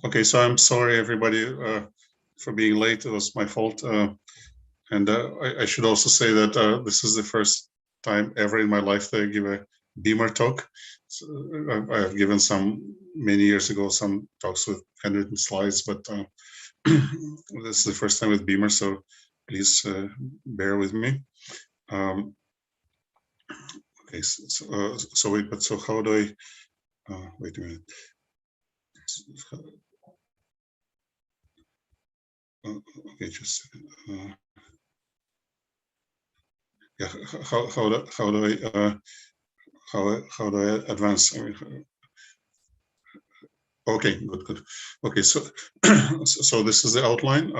Okay, so I'm sorry, everybody, for being late. It was my fault. And I should also say that this is the first time ever in my life that I give a Beamer talk. So, I have given many years ago, some talks with handwritten slides, but this is the first time with Beamer, so please bear with me. Okay, so wait, but so how do I, wait a minute. Okay, just yeah. How do I advance? I mean, okay, good. Okay, so so this is the outline.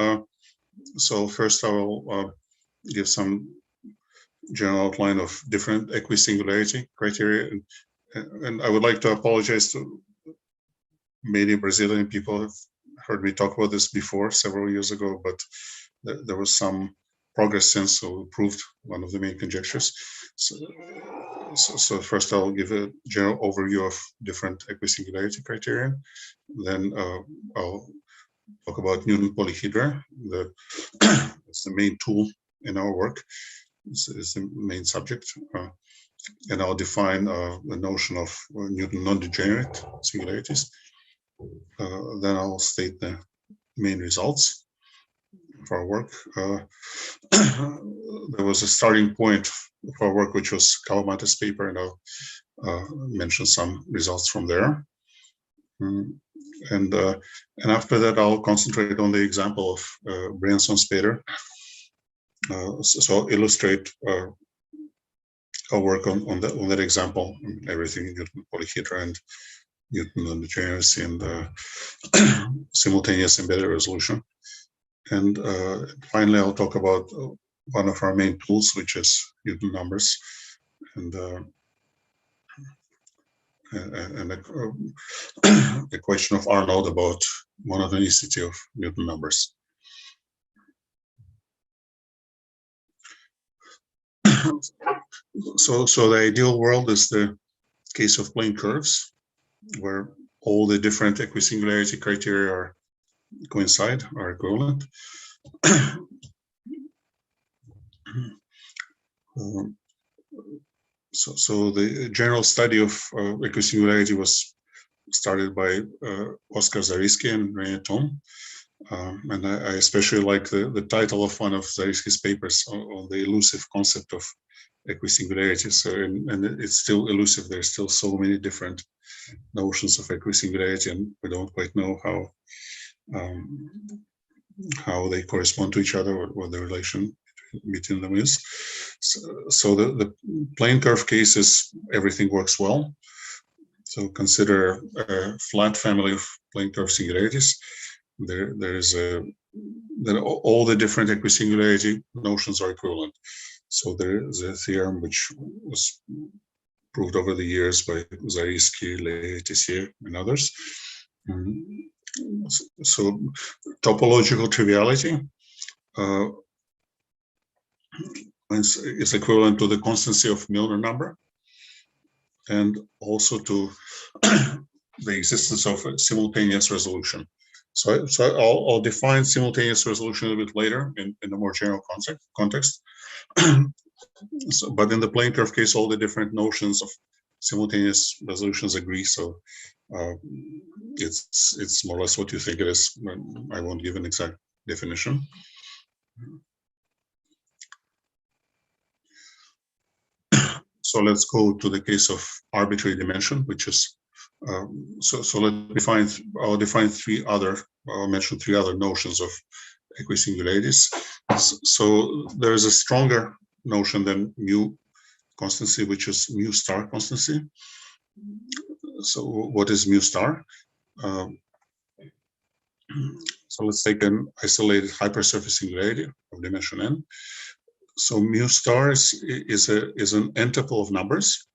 So first I will give some general outline of different equisingularity criteria, and I would like to apologize to many Brazilian people who have heard me talk about this before several years ago, but there was some progress since, so we proved one of the main conjectures. So first I'll give a general overview of different equisingularity criteria. Then I'll talk about Newton polyhedra. That's the main tool in our work. This is the main subject. And I'll define the notion of Newton non-degenerate singularities. Then I'll state the main results of our work. There was a starting point of our work, which was Kalamatis' paper, and I'll mention some results from there. And after that, I'll concentrate on the example of Briançon-Spader. So I'll illustrate our work on that example, everything Newton polyhedra and Newton non-degeneracy and simultaneous embedded resolution. And finally, I'll talk about one of our main tools, which is Newton numbers, and the question of Arnold about monotonicity of Newton numbers. So the ideal world is the case of plane curves, where all the different equisingularity criteria coincide, are equivalent. So the general study of equisingularity was started by Oskar Zariski and René Thom. And I especially like the title of one of Zariski's papers on the elusive concept of equisingularity. So, and it's still elusive. There's still so many different notions of equisingularity, and we don't quite know how they correspond to each other, or what the relation between them is. So the plane curve cases, everything works well. So consider a flat family of plane curve singularities. Then all the different equisingularity notions are equivalent. So there is a theorem which was proved over the years by Zariski, Le Tessier, and others. So topological triviality is equivalent to the constancy of Milnor number, and also to the existence of a simultaneous resolution. So I'll define simultaneous resolution a bit later in a more general context. But in the plane curve case, all the different notions of simultaneous resolutions agree. So it's more or less what you think it is. I won't give an exact definition. So let's go to the case of arbitrary dimension, which is so I'll mention three other notions of equisingularities. So there is a stronger notion than mu constancy, which is mu star constancy. So what is mu star? So let's take an isolated hypersurface singularity of dimension n. So mu star is an n-tuple of numbers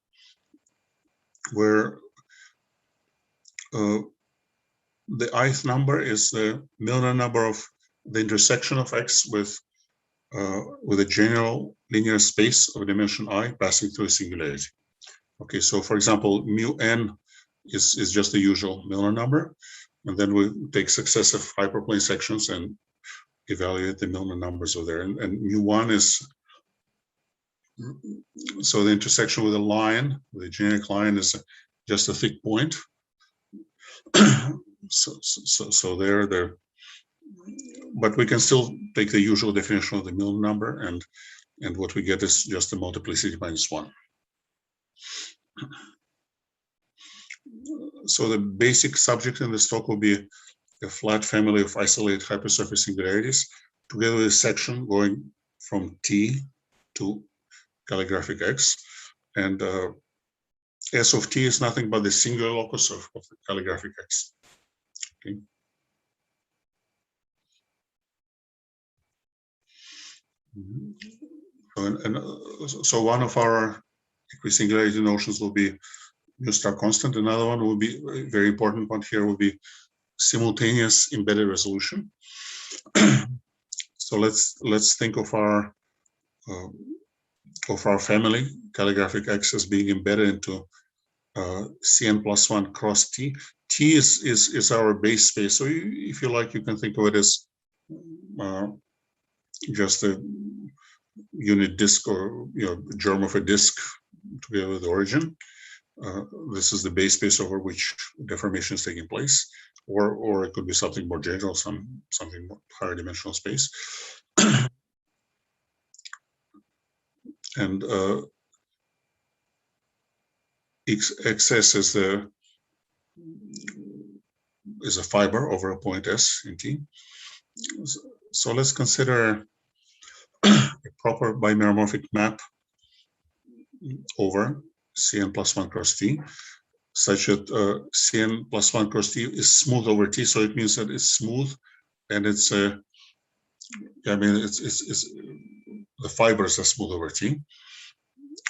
where the ith number is the Milnor number of the intersection of x with a general linear space of dimension I passing through a singularity. Okay, so for example, mu n is just the usual Milnor number, And then we take successive hyperplane sections and evaluate the Millman numbers over there. And mu1 is, so the intersection with a line, the generic line, is just a thick point. So there, but we can still take the usual definition of the Millman number, and what we get is just a multiplicity minus 1. So the basic subject in this talk will be a flat family of isolated hypersurface singularities, together with a section going from T to calligraphic X. And S of T is nothing but the singular locus of the calligraphic X. Okay. So one of our equisingularity notions will be mu star constant. Another one will be a very important one here will be simultaneous embedded resolution. So let's think of our family calligraphic X as being embedded into Cn+1 cross T. T is our base space. So if you like, you can think of it as just a unit disk, or germ of a disk together with the origin. This is the base space over which deformation is taking place, or it could be something more general, something more higher dimensional space. And XS is a fiber over a point S in T. So let's consider a proper bimeromorphic map over Cn+1 cross T, such that Cn+1 cross T is smooth over T. So it means that it's smooth, and it's the fibers are smooth over T.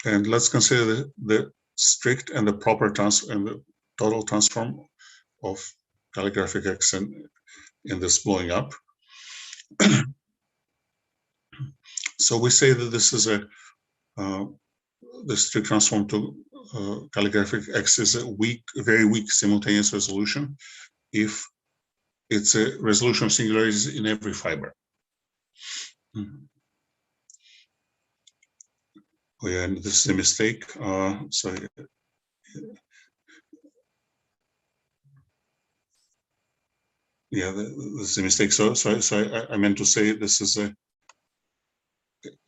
And let's consider the strict and the proper and the total transform of calligraphic X in this blowing up. So we say that this is the strict transform to calligraphic X is a very weak simultaneous resolution if it's a resolution of singularities in every fiber. Oh yeah, and this is a mistake. So yeah, this is a mistake. So I meant to say this is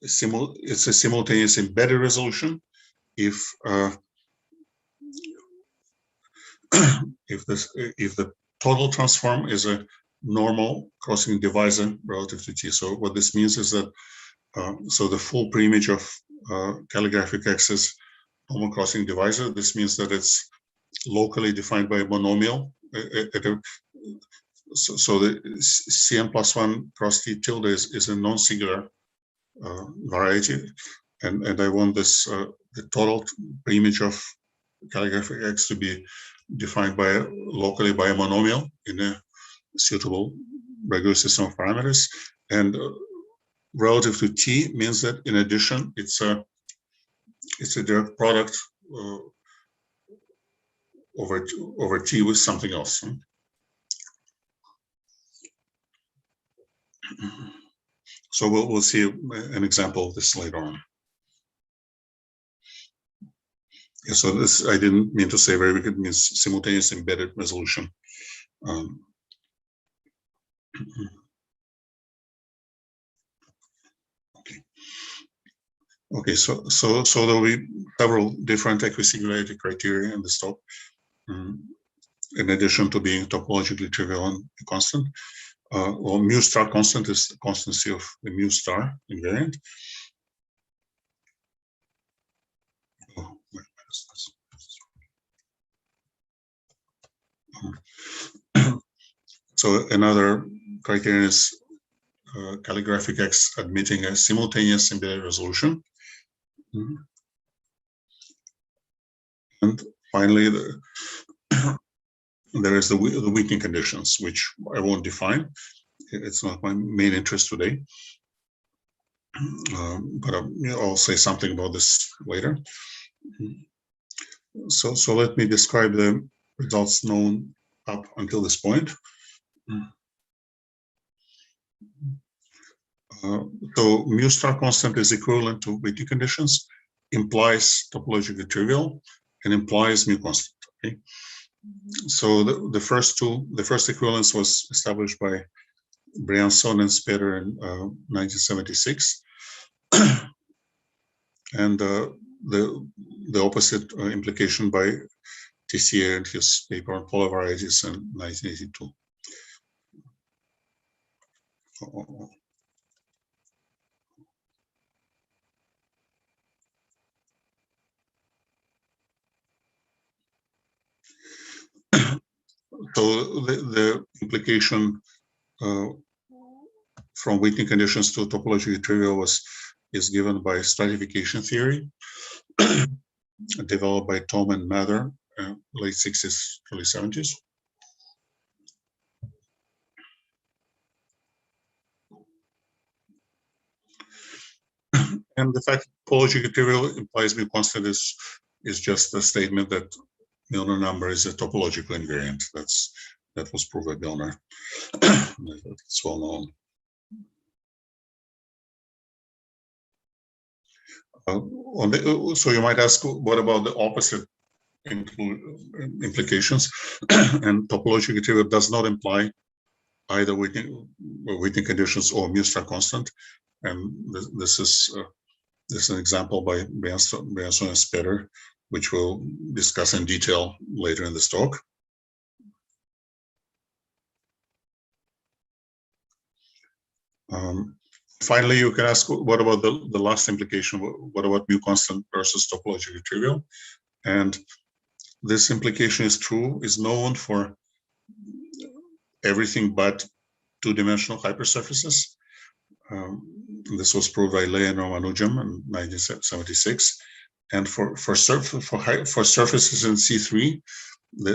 it's a simultaneous embedded resolution if the total transform is a normal crossing divisor relative to T. So what this means is that so the full preimage of calligraphic X is normal crossing divisor. This means that it's locally defined by a monomial. So the Cn+1 cross T tilde is a non-singular variety, and I want this the total preimage of calligraphic X to be defined locally by a monomial in a suitable regular system of parameters, and relative to T means that in addition it's a direct product over T with something else. So we'll see an example of this later on. Yeah, so this, I didn't mean to say very weak, it means simultaneous embedded resolution. Okay, so there will be several different equisingularity criteria in this talk, in addition to being topologically trivial and constant. Well, mu star constant is the constancy of the mu star invariant. Oh, wait, so another criterion is calligraphic X admitting a simultaneous embedded resolution. And finally, there is the weakening conditions, which I won't define. It's not my main interest today, but I'll say something about this later. So let me describe the results known up until this point. So mu star constant is equivalent to waiting conditions, implies topologically trivial, and implies mu constant. Okay. So the first equivalence was established by Briançon and Spetter in 1976, and the opposite implication by Tessier and his paper on polar varieties in 1982. So the implication from waiting conditions to topologically trivial is given by stratification theory, developed by Tom and Mather, late 60s, early 70s. And the fact that topologically trivial implies mu constant is just a statement that Milnor number is a topological invariant. That was proved by Milnor. It's well known. So you might ask, what about the opposite implications? And topologically trivial does not imply either waiting conditions or mu star constant. And this is an example by Briançon and Spetter, which we'll discuss in detail later in this talk. Finally, you can ask, what about the last implication? What about mu constant versus topologically trivial? And this implication is known for everything but two-dimensional hypersurfaces. This was proved by Ley and Ramanujan in 1976. And for surfaces in C3,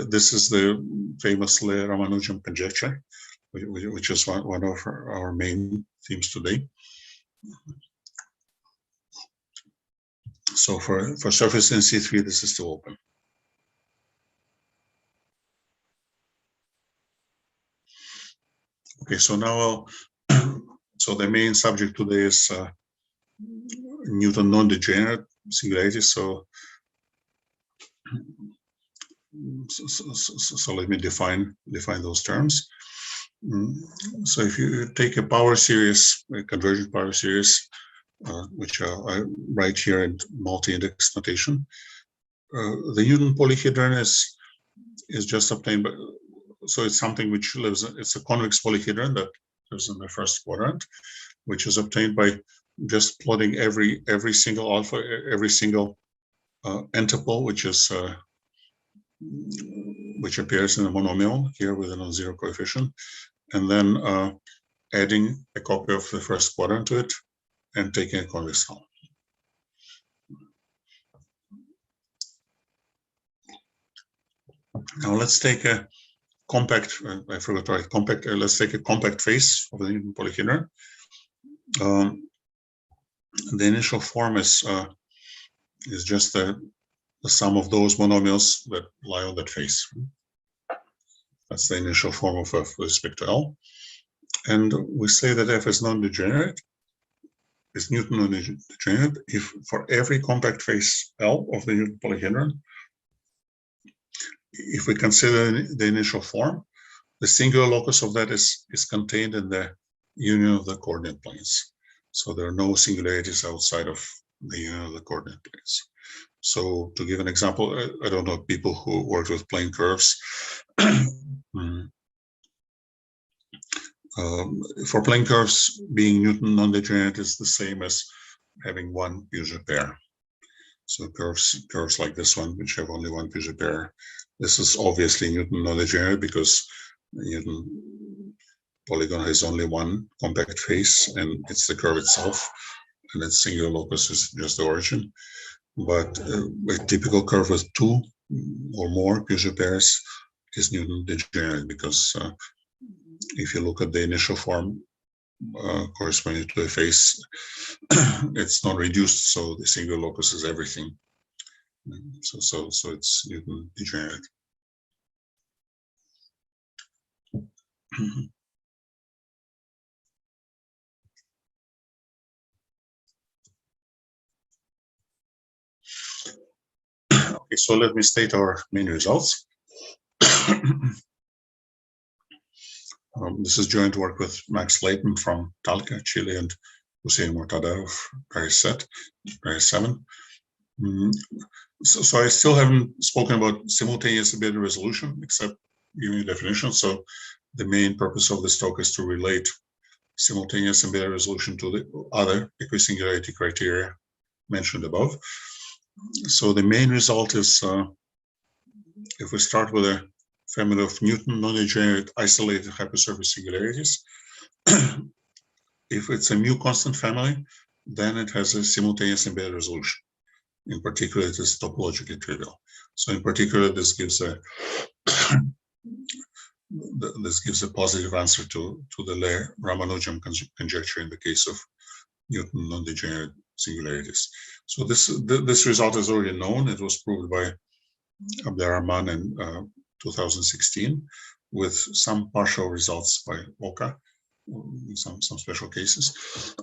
this is the famous Ley-Ramanujan conjecture, which is one of our main themes today. So for surface in C3, this is still open. Okay, so now so the main subject today is Newton non-degenerate singularities. So let me define those terms. So if you take a power series, a convergent power series, which I write here in multi-index notation, the Newton polyhedron is just obtained by, so it's something which lives, it's a convex polyhedron that lives in the first quadrant, which is obtained by just plotting every single alpha, every single entipole, which appears in a monomial here with a non-zero coefficient, and then adding a copy of the first quadrant to it and taking a convex hull. Now let's take a compact, I forgot to write compact, let's take a compact face of the Newton polyhedron. The initial form is just the sum of those monomials that lie on that face. That's the initial form of f with respect to L. And we say that f is non-degenerate, is Newton non-degenerate, if for every compact face L of the Newton polyhedron, if we consider the initial form, the singular locus of that is contained in the union of the coordinate planes. So there are no singularities outside of the union of the coordinate planes. So to give an example, I don't know people who work with plane curves. For plane curves, being Newton non-degenerate is the same as having one Puget pair. So curves like this one, which have only one Puget pair, this is obviously Newton non-degenerate because Newton polygon has only one compact face, and it's the curve itself, and its singular locus is just the origin. But a typical curve with two or more Puget pairs is Newton degenerate because if you look at the initial form corresponding to a face, it's not reduced, so the singular locus is everything. So it's Newton degenerate. Okay, so let me state our main results. This is joint work with Max Leighton from Talca, Chile, and Hussein Mortada of Paris 7. So I still haven't spoken about simultaneous embedded resolution, except giving a definition. So the main purpose of this talk is to relate simultaneous embedded resolution to the other equisingularity criteria mentioned above. So the main result is, if we start with a family of Newton non-degenerate isolated hypersurface singularities, if it's a mu constant family, then it has a simultaneous embedded resolution. In particular, it is topologically trivial. So in particular, this gives a positive answer to the Ramanujan conjecture in the case of Newton non-degenerate singularities. So this result is already known. It was proved by Abderrahman in 2016, with some partial results by Oka, some special cases.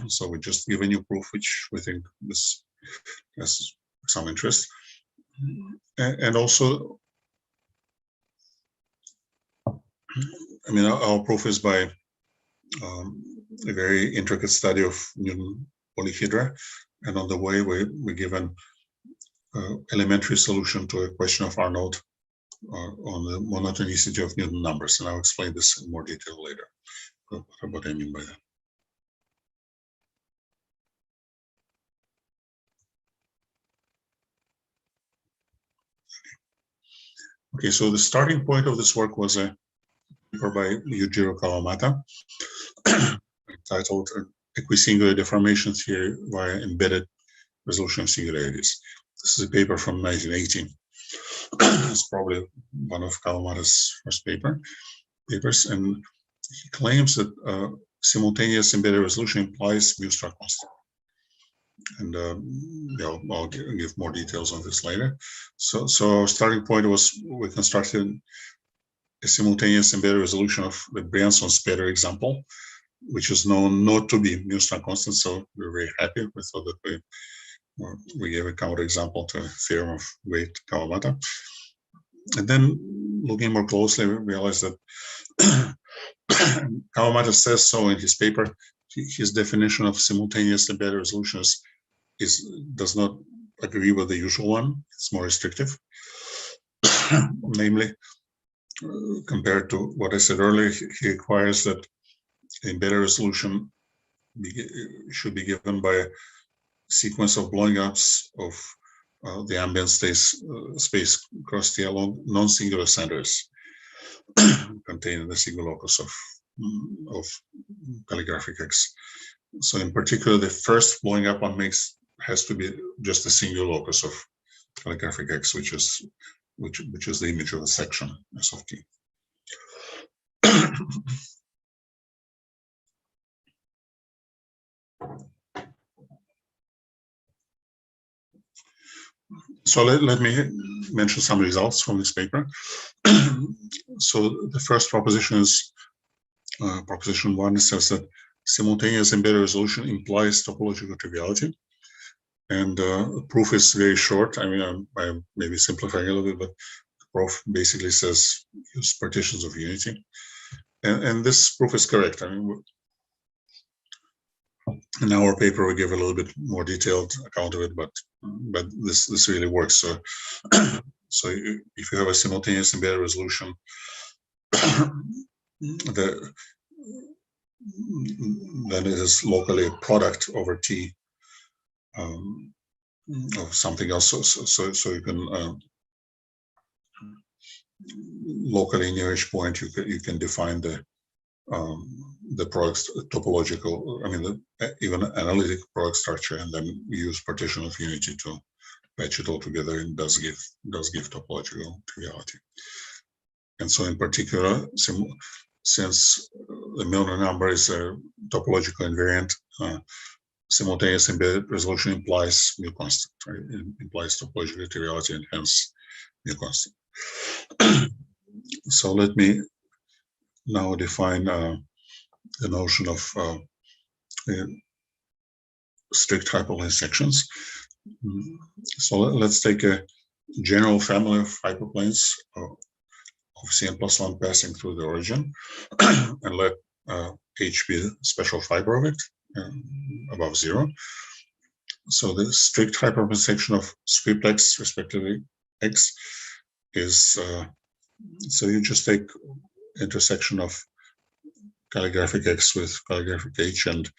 So we just give a new proof, which we think this has some interest. And also, I mean, our proof is by a very intricate study of Newton polyhedra, and on the way we give an elementary solution to a question of Arnold on the monotonicity of Newton numbers, and I'll explain this in more detail later, what I mean by that. Okay, so the starting point of this work was a paper by Yujiro Kawamata titled Equisingular Deformation Theory via Embedded Resolution of Singularities. This is a paper from 1918. It's probably one of Kawamata's first papers, and he claims that simultaneous embedded resolution implies mu star constant. And I'll give more details on this later. So our starting point was we constructed a simultaneous embedded resolution of the Briançon-Speder example, which is known not to be mu star constant. So we're very happy. We thought that we gave a counterexample to a theorem of great Kawamata. And then looking more closely, we realized that Kawamata says so in his paper. His definition of simultaneous embedded resolution does not agree with the usual one. It's more restrictive. Namely, compared to what I said earlier, he requires that embedded resolution should be given by a sequence of blowing ups of the ambient space across the along non-singular centers contained in the single locus of calligraphic X. So in particular, the first blowing up one has to be just a single locus of calligraphic X, which is the image of the section S of T. So let me mention some results from this paper. So the first proposition is proposition 1. It says that simultaneous embedded resolution implies topological triviality. And proof is very short. I mean, I'm maybe simplifying a little bit, but the proof basically says use partitions of unity. And this proof is correct. I mean, in our paper, we give a little bit more detailed account of it, but this really works. So, so if you have a simultaneous embedded resolution, then it is locally a product over T of something else. So you can locally near each point you can define the product topological, I mean, even analytic product structure, and then use partition of unity to patch it all together, and does give topological triviality. And so in particular, since the Milnor number is a topological invariant, simultaneous embedded resolution implies mu constant, right? It implies topological triviality and hence mu constant. So let me now define the notion of strict hyperplane sections. So let's take a general family of hyperplanes of Cn+1 passing through the origin, and let H be the special fiber of it above 0. So the strict hyperplane section of script x, respectively x, is so you just take intersection of calligraphic x with calligraphic h, and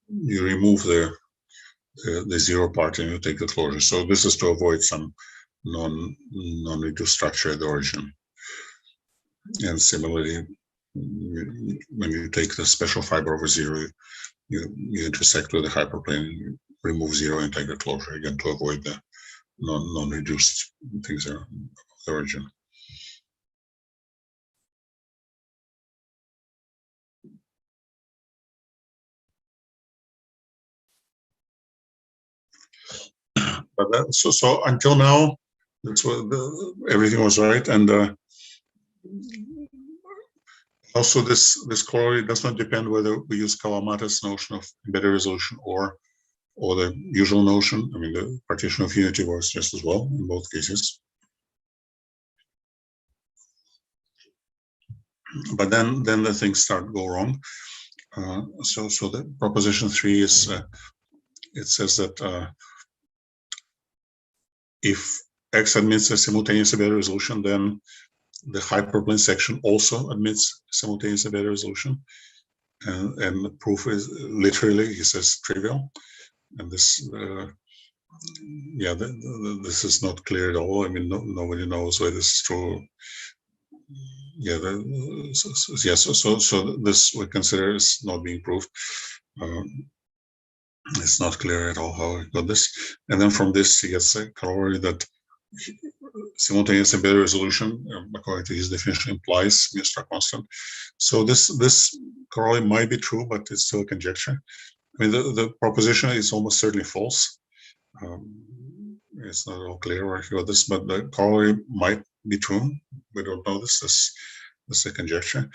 you remove the 0 part and you take the closure. So this is to avoid some non-reduced structure at the origin. And similarly, when you take the special fiber over 0, you intersect with the hyperplane, you remove 0 and take the closure again to avoid the non-reduced things of the origin. But so until now, that's what everything was right, and also this corollary does not depend whether we use Kawamata's notion of embedded resolution or the usual notion. I mean, the partition of unity works just as well in both cases. But then the things start to go wrong. So the proposition 3 is it says that if X admits a simultaneous embedded resolution, then the hyperplane section also admits simultaneous embedded resolution. And the proof is literally, he says, trivial. And this, yeah, this is not clear at all. I mean, nobody knows whether this is true. Yeah, so this we consider is not being proved. It's not clear at all how he got this. And then from this, he gets a corollary that simultaneous embedded resolution, according to his definition, implies mu star constant. So this corollary might be true, but it's still a conjecture. I mean, the proposition is almost certainly false. It's not all clear where he got this, but the corollary might be true. We don't know this. This is a conjecture.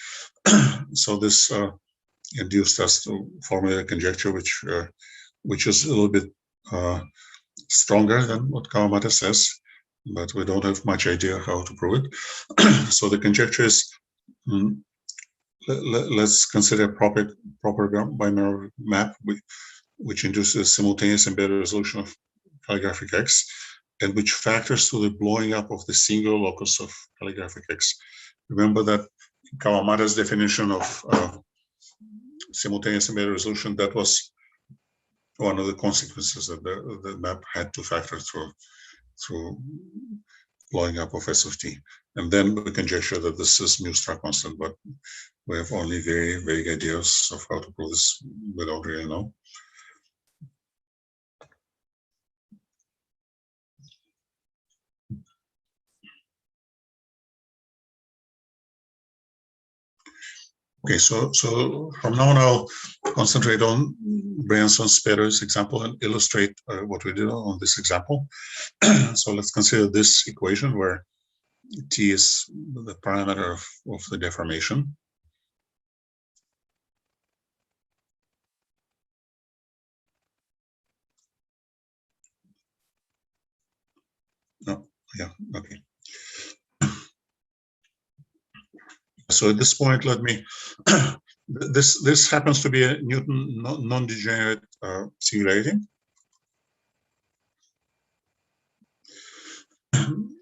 So this induced us to formulate a conjecture which is a little bit stronger than what Kawamata says, but we don't have much idea how to prove it. So the conjecture is, let's consider a proper binary map which induces simultaneous embedded resolution of calligraphic x, and which factors to the blowing up of the singular locus of calligraphic x. Remember that Kawamata's definition of simultaneous embedded resolution, that was one of the consequences that the map had to factor through blowing up of S of t. And then we conjecture that this is mu star constant, but we have only very vague ideas of how to prove this. We don't really know. Okay, so from now on, I'll concentrate on Brianson-Sperry's example and illustrate what we did on this example. So let's consider this equation where t is the parameter of the deformation. Oh, yeah, okay. So at this point, let me, this happens to be a Newton non-degenerate singularity.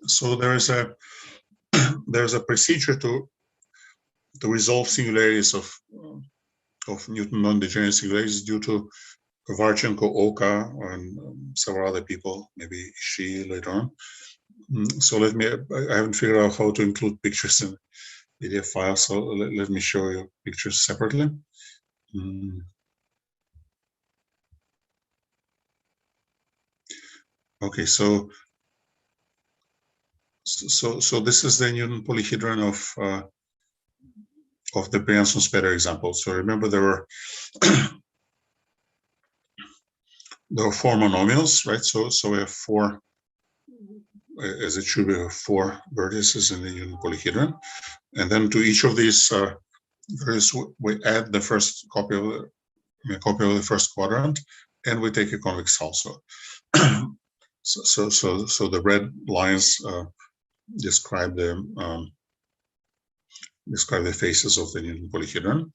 So there's a procedure to resolve singularities of Newton non-degenerate singularities due to Kovarchenko, Oka, and several other people, maybe she later on. So I haven't figured out how to include pictures in PDF file, so let me show you pictures separately. Okay, so this is the Newton polyhedron of the Brianson-Sperry example. So remember there were four monomials, right? So we have four as it should be 4 vertices in the unit polyhedron. And then to each of these vertices, we add the first copy of the first quadrant, and we take a convex also. So the red lines describe the faces of the unit polyhedron.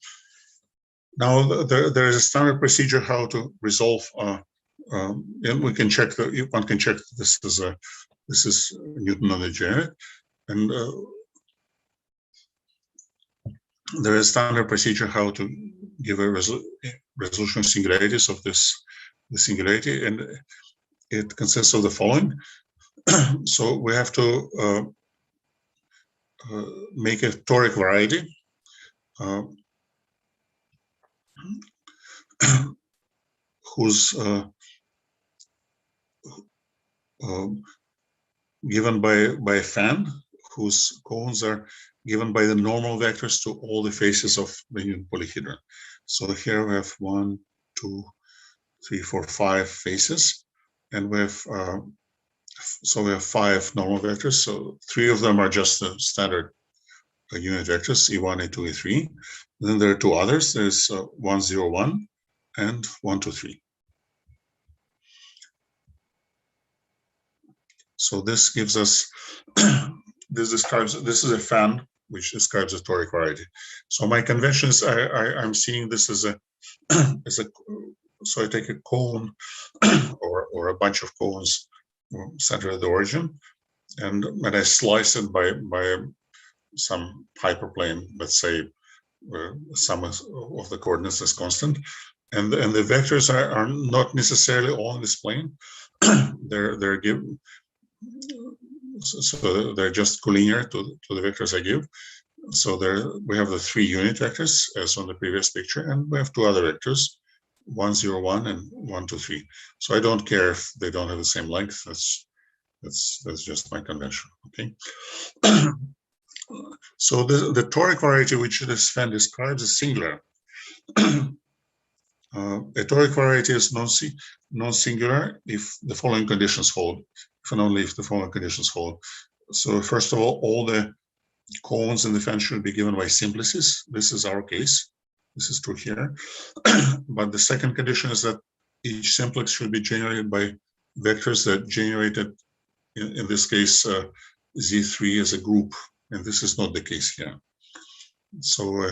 Now there is a standard procedure how to resolve, and we can check one can check this is Newton non-degenerate, and there is a standard procedure how to give a resolution of singularities of the singularity, and it consists of the following. So we have to make a toric variety whose given by a fan whose cones are given by the normal vectors to all the faces of the unit polyhedron. So here we have 1, 2, 3, 4, 5 faces, and we have so we have 5 normal vectors. So 3 of them are just the standard unit vectors, E1, E2, E3. And then there are 2 others. There's 1, 0, 1 and 1, 2, 3. So this gives us this is a fan which describes a toric variety. So my convention is I'm seeing this as a so I take a cone or a bunch of cones centered at the origin, and I slice it by some hyperplane, let's say sum of the coordinates is constant, and the vectors are not necessarily all in this plane. they're given, so they're just collinear to the vectors I give. So there we have the 3 unit vectors as on the previous picture, and we have 2 other vectors, 1, 0, 1 and 1, 2, 3. So I don't care if they don't have the same length. That's just my convention. Okay. So the toric variety which this fan describes is singular. A toric variety is non-singular if the following conditions hold, if and only if the following conditions hold. So first of all the cones in the fan should be given by simplices. This is our case. This is true here. But the second condition is that each simplex should be generated by vectors that generated, in this case, Z3 as a group. And this is not the case here. So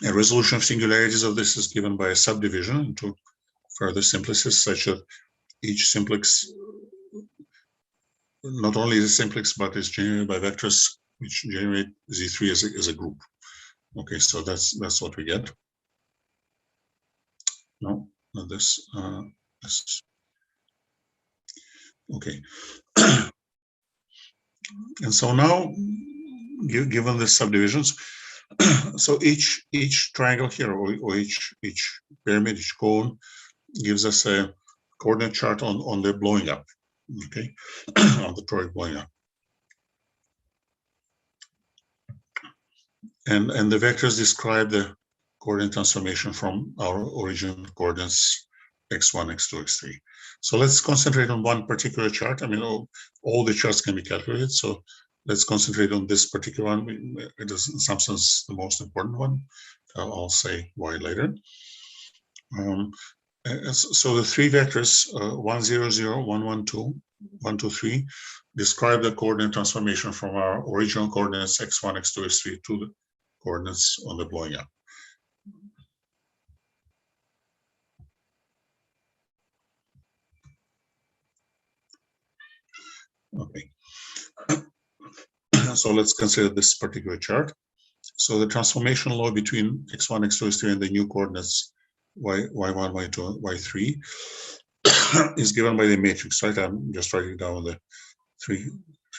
a resolution of singularities of this is given by a subdivision into further simplices, such that each simplex not only is a simplex, but is generated by vectors which generate Z3 as a group. Okay, so that's what we get. No, not this. This. Okay. And so now, given the subdivisions, so each triangle here, or each pyramid, each cone, gives us a coordinate chart on the blowing up. Okay, on the toric blowing up. And the vectors describe the coordinate transformation from our original coordinates x1, x2, x3. So let's concentrate on one particular chart. I mean, all the charts can be calculated. So let's concentrate on this particular one. It is in some sense the most important one. I'll say why later. So the 3 vectors, 1, 0, 0, 1, 1, 2, 1, 2, 3, describe the coordinate transformation from our original coordinates x1, x2, x3 to the coordinates on the blowing up. Okay. So let's consider this particular chart. So the transformation law between x1, x2, x3 and the new coordinates y1, y2, y3 is given by the matrix, right? I'm just writing down the three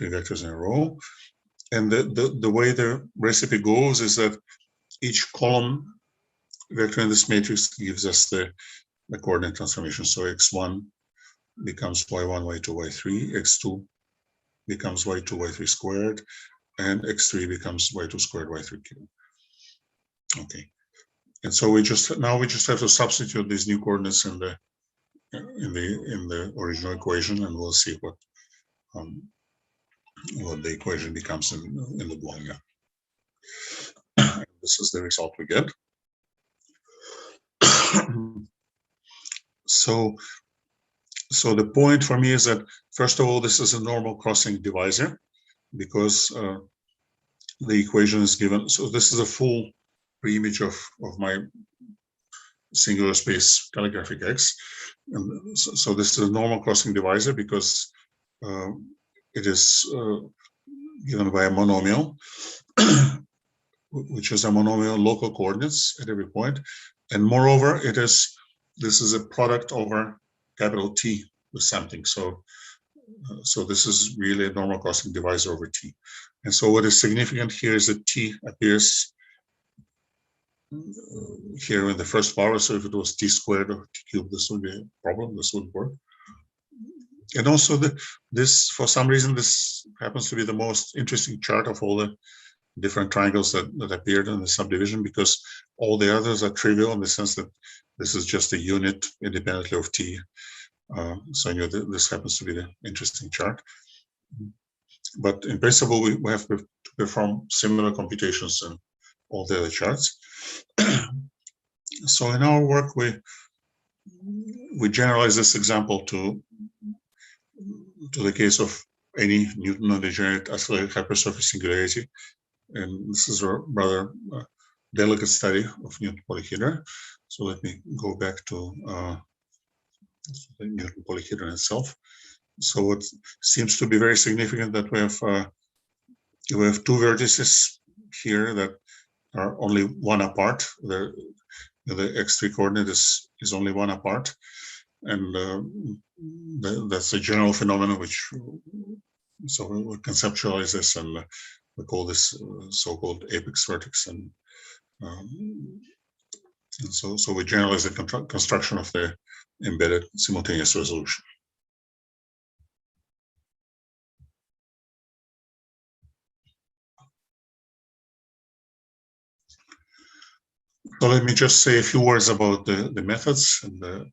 vectors in a row. And the way the recipe goes is that each column vector in this matrix gives us the coordinate transformation. So x1 becomes y1, y2, y3, x2 becomes y2, y3 squared, and x3 becomes y2 squared, y3 cubed. Okay. And so we just have to substitute these new coordinates in the in the original equation, and we'll see what the equation becomes in the Bologna. This is the result we get. So the point for me is that, first of all, this is a normal crossing divisor, because the equation is given. So this is a full pre-image of my singular space calligraphic X. And so this is a normal crossing divisor because it is given by a monomial, which is a monomial local coordinates at every point. And moreover, this is a product over capital T with something. So this is really a normal crossing divisor over T. And so what is significant here is that T appears here in the first power. So if it was T squared or T cubed, this would be a problem. This would work. And also this, for some reason, this happens to be the most interesting chart of all the different triangles that appeared in the subdivision, because all the others are trivial in the sense that this is just a unit independently of T. So I knew that this happens to be the interesting chart. But in principle, we have to perform similar computations in all the other charts. So in our work, we generalize this example to the case of any Newton non-degenerate isolated hypersurface singularity. And this is a rather delicate study of Newton polyhedra. So let me go back to the Newton polyhedron itself. So it seems to be very significant that we have two vertices here that are only one apart. The x3 coordinate is only one apart, and that's a general phenomenon. Which so we conceptualize this, and we call this so-called apex vertex, and so we generalize the construction of the embedded simultaneous resolution. So let me just say a few words about the methods. And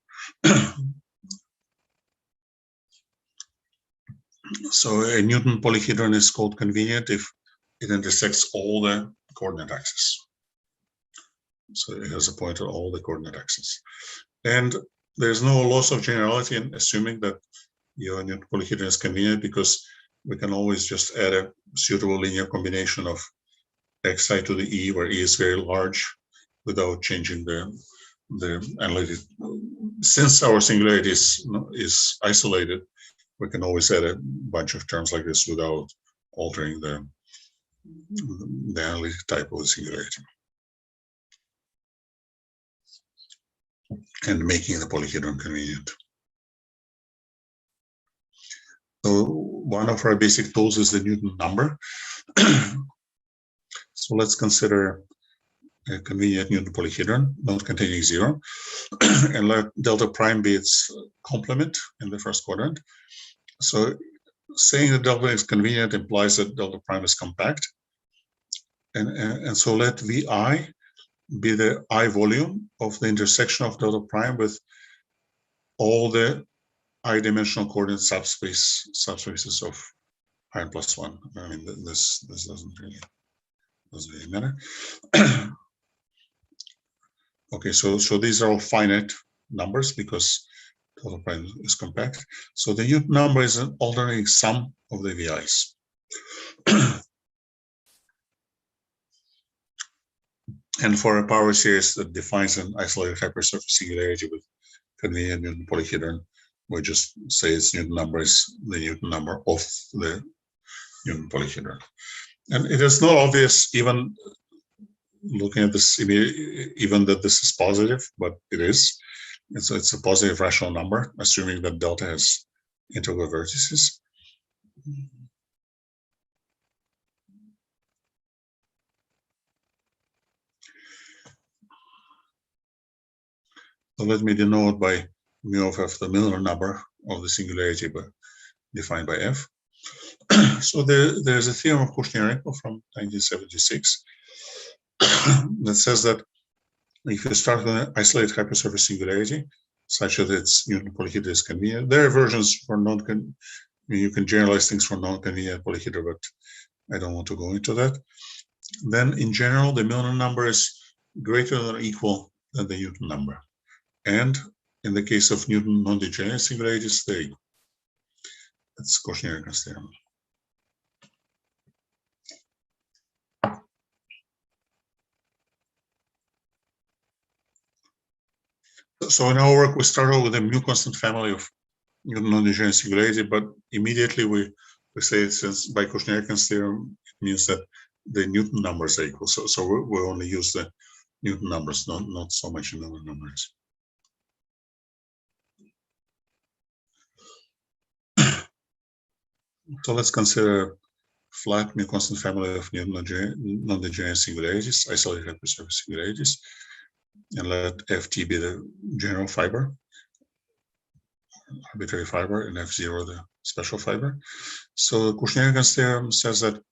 so a Newton polyhedron is called convenient if it intersects all the coordinate axes. So it has a point on all the coordinate axes. And there's no loss of generality in assuming that your Newton polyhedron is convenient, because we can always just add a suitable linear combination of xi to the e, where e is very large, without changing the analytic. Since our singularity is isolated, we can always add a bunch of terms like this without altering the analytic type of the singularity and making the polyhedron convenient. So one of our basic tools is the Newton number. So let's consider a convenient Newton polyhedron not containing zero, and let delta prime be its complement in the first quadrant. So saying that delta is convenient implies that delta prime is compact, and so let Vi be the I volume of the intersection of delta prime with all the I-dimensional coordinate subspaces of iron plus one. I mean, this doesn't really matter. Okay, so these are all finite numbers because delta prime is compact. So the Newton number is an alternating sum of the VIs. And for a power series that defines an isolated hypersurface singularity with convenient Newton polyhedron, we just say its Newton number is the Newton number of the Newton polyhedron. And it is not obvious, even looking at this, even that this is positive, but it is. And so it's a positive rational number, assuming that delta has integral vertices. So let me denote by mu of f the Miller number of the singularity defined by f. So there's a theorem of Cauchy-Henry-Enkel from 1976 that says that if you start with an isolated hypersurface singularity, such that its Newton polyhedra is convenient. There are versions for you can generalize things for non-convenient polyhedra, but I don't want to go into that. Then in general, the Milnor number is greater than or equal than the Newton number. And in the case of Newton non-degenerate singularities, they're equal. That's Cauchy-Ericsson's theorem. So in our work, we started with a mu constant family of Newton non-degenerate singularity, but immediately we say, since by Cauchy-Ericsson's theorem, it means that the Newton numbers are equal. So we only use the Newton numbers, not so much in other numbers. So let's consider flat mu constant family of Newton non-degenerate singularities, isolated hypersurface singularities, and let Ft be the general fiber, arbitrary fiber, and F0 the special fiber. So Cauchy-Ericsson's theorem says that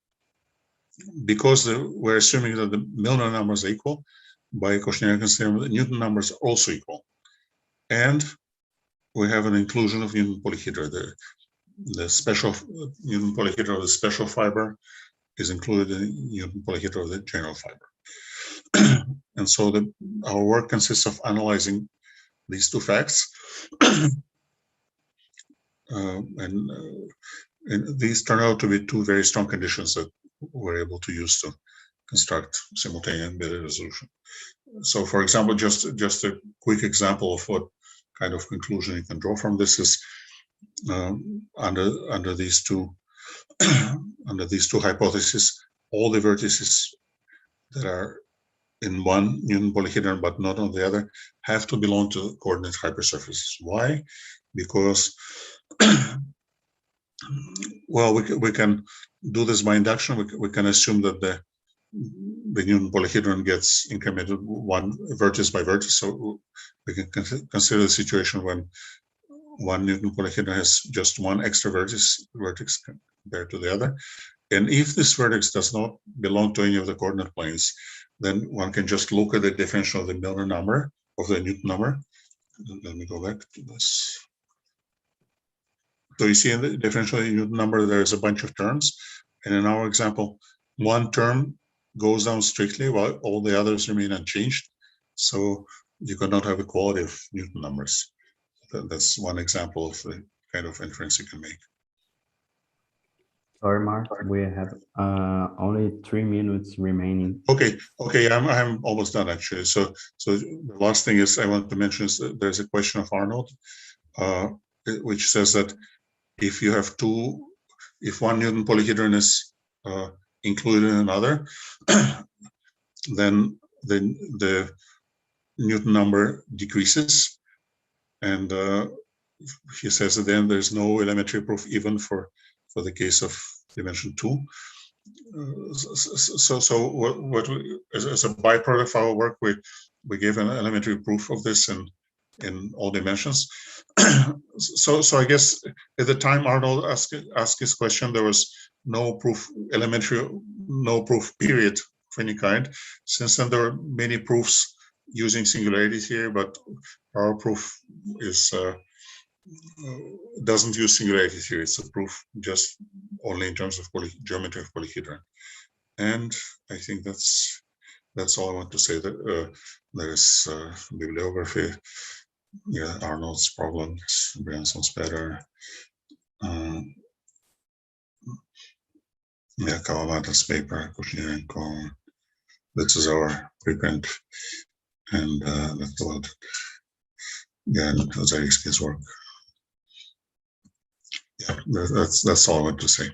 because we're assuming that the Milnor numbers are equal, by Cauchy-Ericsson's theorem, the Newton numbers are also equal. And we have an inclusion of Newton polyhedra. The special Newton polyhedra of the special fiber is included in the Newton polyhedra of the general fiber. And so our work consists of analyzing these two facts. And these turn out to be two very strong conditions that we're able to use to construct simultaneous embedded resolution. So for example, just a quick example of what kind of conclusion you can draw from this is under these two hypotheses, all the vertices that are in one Newton polyhedron but not on the other have to belong to coordinate hypersurfaces. Why? Because well, we can do this by induction. We can assume that the Newton polyhedron gets incremented one vertex by vertex. So we can consider the situation when one Newton polyhedron has just one extra vertex compared to the other. And if this vertex does not belong to any of the coordinate planes, then one can just look at the differential of the Milnor number, of the Newton number. Let me go back to this. So you see in the differential of the Newton number, there's a bunch of terms. And in our example, one term goes down strictly while all the others remain unchanged. So you cannot have equality of Newton numbers. That's one example of the kind of inference you can make. Sorry, Mark, we have only 3 minutes remaining. Okay, I'm almost done actually. So the last thing is I want to mention is that there's a question of Arnold, which says that if you have if one Newton polyhedron is included in another, then the Newton number decreases, and he says that then there's no elementary proof even for the case of dimension 2. So what as a byproduct of our work, we gave an elementary proof of this in all dimensions. So I guess at the time Arnold asked his question, there was no proof, no proof period of any kind. Since then, there are many proofs using singularities here, but our proof is doesn't use singularity theory. It's a proof just only in terms of geometry of polyhedron. And I think that's all I want to say. That there's bibliography. Yeah, Arnold's problems, Branson's better. Yeah, Kawabata's paper, Kushnir. This is our preprint, and that's about yeah, Ozariksky's work. Yeah, that's all I want to say.